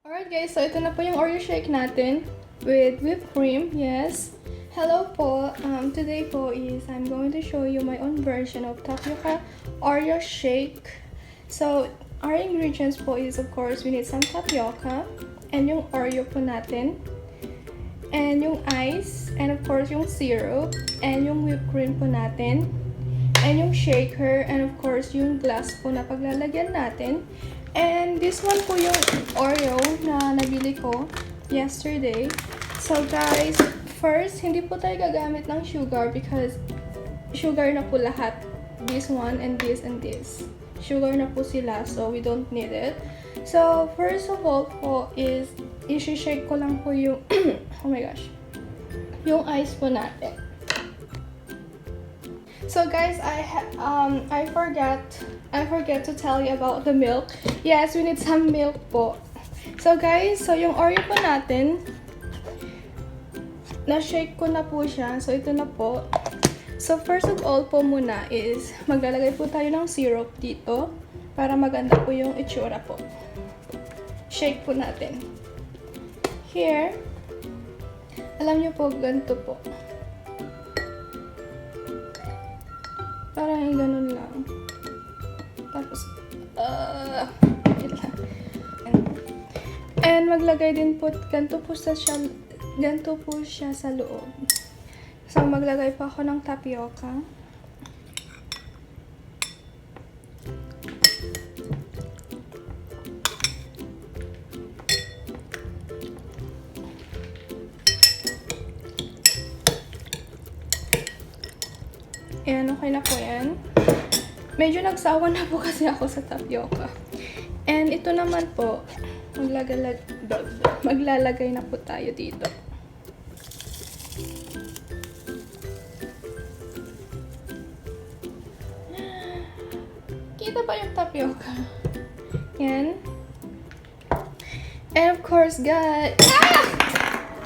Alright guys, so ito na po yung Oreo shake natin with whipped cream, yes. Hello po, today po is I'm going to show you my own version of tapioca Oreo shake. So, our ingredients po is of course we need some tapioca and yung Oreo po natin and yung ice and of course yung syrup and yung whipped cream po natin and yung shaker and of course yung glass po na paglalagyan natin. And this one po yung Oreo na nabili ko yesterday. So guys, first, hindi po tayo gagamit ng sugar because sugar na po lahat. This one and this and this. Sugar na po sila, so we don't need it. So, first of all po is, isi-shake ko lang po yung, oh my gosh, yung ice po natin. So guys, I forget to tell you about the milk. Yes, we need some milk po. So guys, so yung Oreo po natin, na-shake ko na po siya. So ito na po. So first of all po muna is, maglalagay po tayo ng syrup dito para maganda po yung itsura po. Shake po natin. Here, alam nyo po, ganito po. Parang ganun lang. Tapos, and maglagay din po, ganito po siya sa loob. So, maglagay pa ako ng tapioca. Ayan, okay na po yan. Medyo nagsawa na po kasi ako sa tapioca. And ito naman po, maglalagay na po tayo dito. Kita ba yung tapioca? Yan. And of course, guys,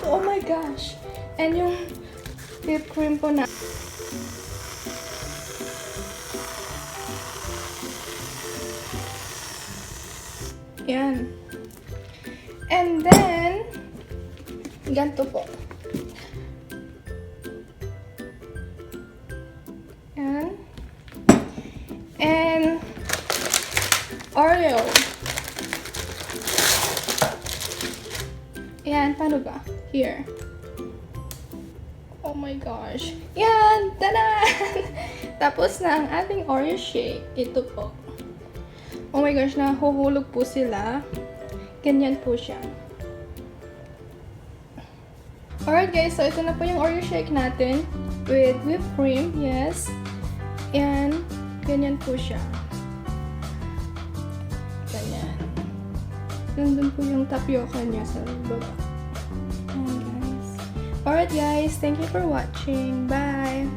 oh my gosh! And yung whipped cream po na. Yan. And then, ganito po. Yan. And, Oreo. Yan, paano ba? Here. Oh my gosh. Yan! Tada! Tapos na ang ating Oreo shake. Ito po. Oh my gosh, nahuhulog po sila. Ganyan po siya. Alright guys, so ito na po yung Oreo shake natin with whipped cream, yes. And ganyan po siya. Ganyan. Nandun po yung tapioca niya sa baba. Ayan guys. Alright guys, thank you for watching. Bye!